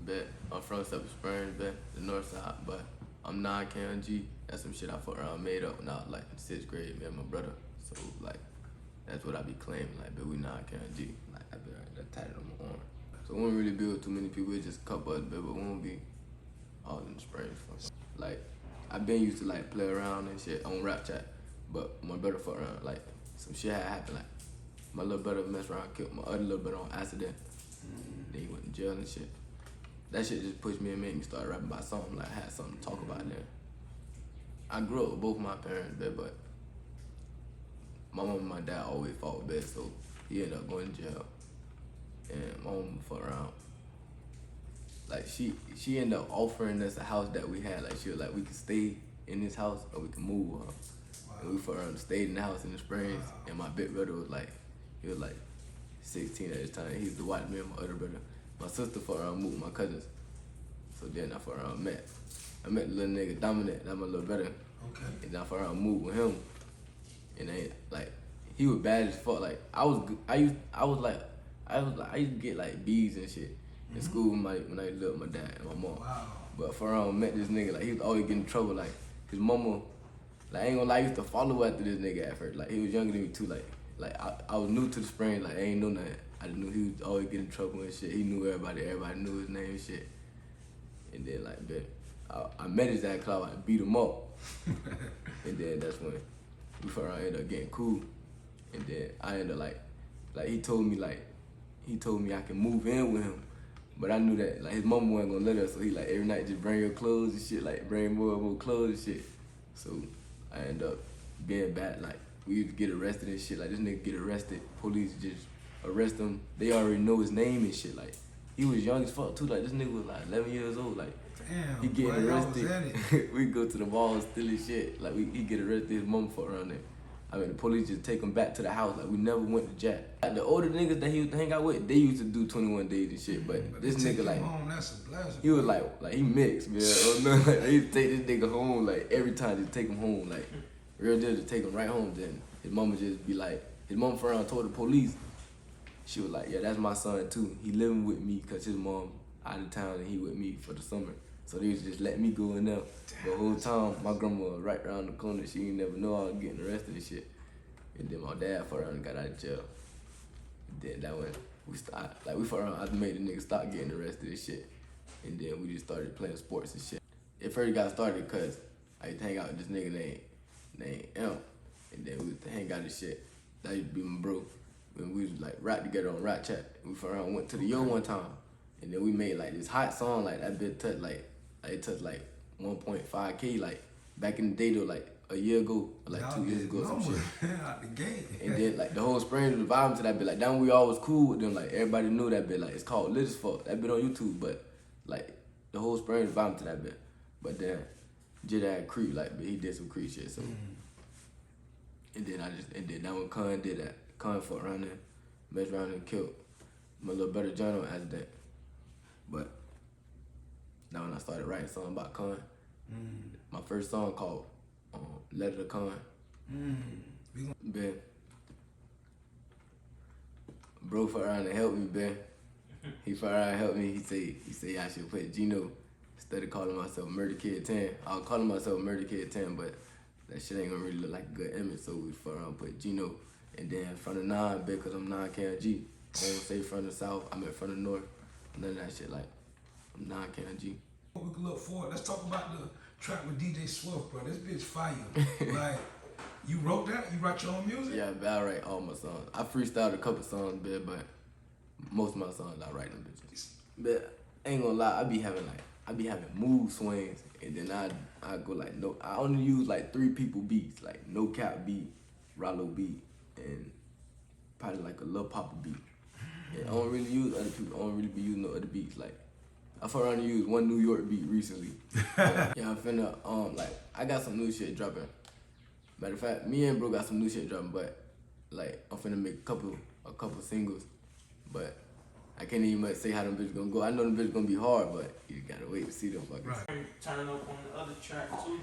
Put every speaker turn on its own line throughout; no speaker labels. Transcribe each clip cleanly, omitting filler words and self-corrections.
Bet. I'm from Silver Springs, bet. The north side, but I'm 9KG. That's some shit I fuck around made up when I was like in 6th grade, me and my brother. So like, that's what I be claiming, like, but we 9KG. Like, I be that tatted on my arm. So we don't really build with too many people, it's just a couple of us, but we won't be all in the Springs. Like, I been used to like play around and shit on rap chat, but my brother fuck around, like, some shit had happened, like, my little brother messed around, killed my other little brother on accident. Then he went in jail and shit. That shit just pushed me and made me start rapping about something, like, I had something to talk about then. I grew up with both my parents, but my mom and my dad always fought bad, so he ended up going to jail. And my mom fucked around. Like, she ended up offering us a house that we had. Like, she was like, we could stay in this house or we can move. Wow. And we fucked around, stayed in the house in the Springs. Wow. And my big brother was like, he was like 16 at the time. He was the white man, my other brother. My sister fucked around, moved with my cousins. So then I fucked around, I met the little nigga Dominic, that's my little brother.
Okay.
And then I fucked around, moved with him. And then, like, he was bad as fuck. Like, I used to get like B's and shit in school when I lived with my dad and my mom.
Wow.
But for around met this nigga, like, he was always getting in trouble. Like, his mama, like, I ain't gonna lie, I used to follow after this nigga at first. Like, he was younger than me too. Like I was new to the Springs. Like, I ain't know nothing. I just knew he was always getting in trouble and shit. He knew everybody knew his name and shit. And then, like, I met his ass club, I beat him up. And then that's when we for around ended up getting cool. And then I ended up like he told me I can move in with him. But I knew that like his mama wasn't gonna let us, so he like every night just bring your clothes and shit, like bring more and more clothes and shit. So I ended up being bad, like we used to get arrested and shit, like this nigga get arrested, police just arrest him, they already know his name and shit, like he was young as fuck too, like this nigga was like 11 years old, like
damn,
he getting
boy,
arrested. We go to the mall steal his shit, like he get arrested, his mama fuck around there. I mean, the police just take him back to the house. Like, we never went to jail. Like, the older niggas that he used to hang out with, they used to do 21 days and shit. But this nigga, like,
home, that's a blessing.
He was like he mixed, man. Like, they used to take this nigga home, like, every time, just take him home. Like, real deal, to take him right home. Then his mama just be like, his mama for around told the police, she was like, yeah, that's my son too. He living with me because his mom out of town and he with me for the summer. So they used to just let me go in there. The whole time, my grandma was right around the corner. She ain't never know I was getting arrested and shit. And then my dad fought around and got out of jail. And then that when we started, like we fought around, I made the nigga stop getting arrested and shit. And then we just started playing sports and shit. It first got started cause I used to hang out with this nigga named M. And then we used to hang out and shit. That used to be my bro. When we was like rap together on rap chat. We fought around, went to the Yo one time. And then we made like this hot song, like that bitch touched it touched like 1.5K, like back in the day though, like a year ago, or like 2 years ago, some shit.
Out the gate.
And then like the whole Springs was vibing to that bit. Like then we all was cool with them. Like everybody knew that bit. Like it's called Lit as Fuck. That bit on YouTube, but like the whole Springs vibing to that bit. But then Jid had Creep, like, but he did some Creep shit. So and then that when Con did that, Con fought around there, messed around and killed my little brother John on accident. But now when I started writing a song about Con, my first song called Letter to Con. Ben, bro fought around and helped me, Ben. He fought around and helped me. He say I should put GINO instead of calling myself Murder Kid 10. I was calling myself Murder Kid 10, but that shit ain't gonna really look like a good image, so we fought around and put GINO. And then from the 9, because I'm 9KG. I don't say from the South, I'm in front of the North. None of that shit, like, I'm 9KG.
We can look forward. Let's talk about the track with DJ Swift, bro. This bitch fire. Like, you wrote that? You write your own music?
Yeah, but I write all my songs. I freestyled a couple songs, but most of my songs I write them bitches. But I ain't gonna lie, I be having mood swings, and then I go like I only use like 3 people beats, like No Cap beat, Rollo beat, and probably like a Lil Papa beat. And I don't really use other people. I don't really be using no other beats. Like I fuck around to use one New York beat recently. Yeah, I'm finna like I got some new shit dropping. Matter of fact, me and bro got some new shit dropping, but like I'm finna make a couple singles, but I can't even say how them bitches gonna go. I know them bitches gonna be hard, but you gotta wait to see them fuckers.
Right. Turning up on the other track too.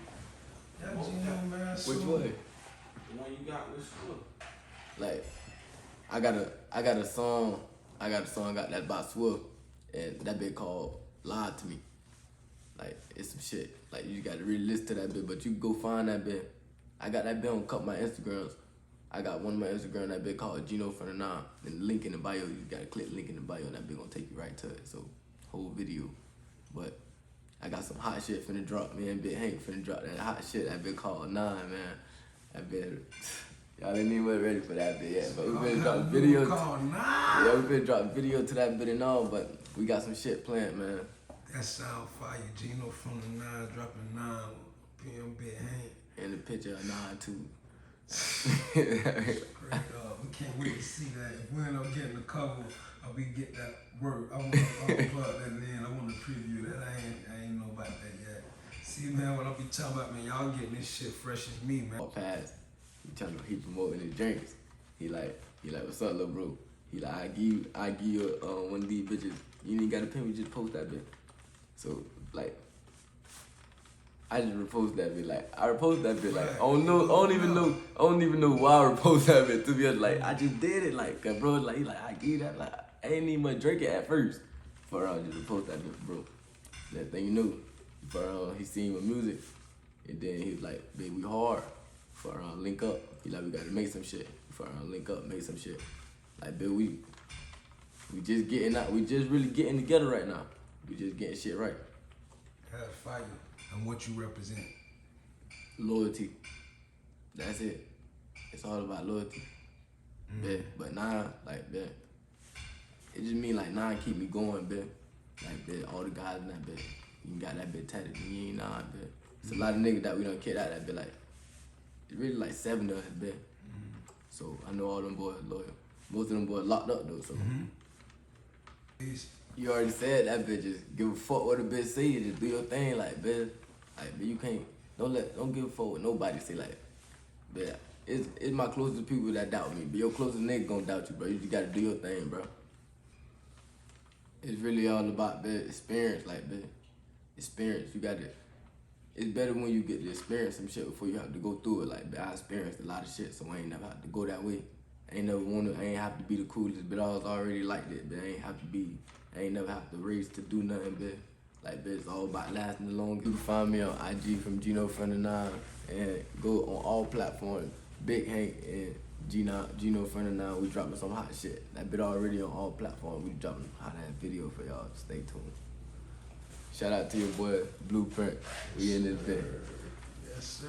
That GINO, man.
Which one?
The one you got with Swift.
Like I got a song I got that by Swift, and that bit called lied to me. Like, it's some shit. Like, you gotta really listen to that bit, but you go find that bit. I got that bit on a couple of my Instagrams. I got one of my Instagram, that bit called GINO FROM THE NINE. And the link in the bio, you gotta click link in the bio, and that bit gonna take you right to it. So, whole video. But I got some hot shit finna drop, man. Big Hank finna drop that hot shit, that bit called Nine, man. That bit, y'all ain't even ready for that bit yet. But we finna drop video. Yeah, we finna drop video to that bit and all, but we got some shit planned, man.
That sound fire. GINO FROM THE NINE, dropping 9, PM Big Hank.
And the picture of 9 too.
Straight up. We can't wait to see that. If we end up getting the cover, we get that work. I want to plug that in. I want to preview that. I ain't know about that yet. See, man, what I be talking about, man, y'all getting this shit fresh as me, man.
Past, he promoting his drinks. He like, what's up, little bro? He like, I give you one of these bitches. You ain't gotta pay me, just post that bitch. So like, I just repost that bit. Like, I repost that bit. Like, I don't even know why I repost that bit. To be honest, like, I just did it. Like, bro, like, he like, I give you that. Like, I ain't even much drink it at first. For just repost that bit, bro. That thing you knew. For he seen my music, and then he was like, babe, we hard. For link up. He like, we gotta make some shit. For link up, make some shit. Like, babe, we just getting out. We just really getting together right now. We just getting shit right.
That's fire. And what you represent.
Loyalty. That's it. It's all about loyalty. But Nine, like, bet. It just mean like Nine keep me going, bet. Like, bet, all the guys in that bit. You got that bit tatted, and you ain't Nine, bet. It's a lot of niggas that we done kicked out that bit, like, it's really like 7 of us, bet. So I know all them boys loyal. Most of them boys locked up though, so. You already said that bitch, just give a fuck what a bitch say, just do your thing, like, bitch. Like, but you can't, don't give a fuck what nobody say, like, but it's my closest people that doubt me, but your closest nigga gonna doubt you, bro. You just gotta do your thing, bro. It's really all about, bitch, experience, like, bitch. Experience, you gotta, it's better when you get to experience some shit before you have to go through it, like, but I experienced a lot of shit, so I ain't never have to go that way. I ain't have to be the coolest, but I was already like that, but I ain't never have to race to do nothing, but like, bitch, it's all about lasting the longest. You can find me on IG from GINO FROM THE NINE, and go on all platforms, Big Hank and GINO FROM THE NINE. We dropping some hot shit. That bit already on all platforms. We dropping hot ass video for y'all. Stay tuned. Shout out to your boy Blueprint. We in this bit.
Yes, sir.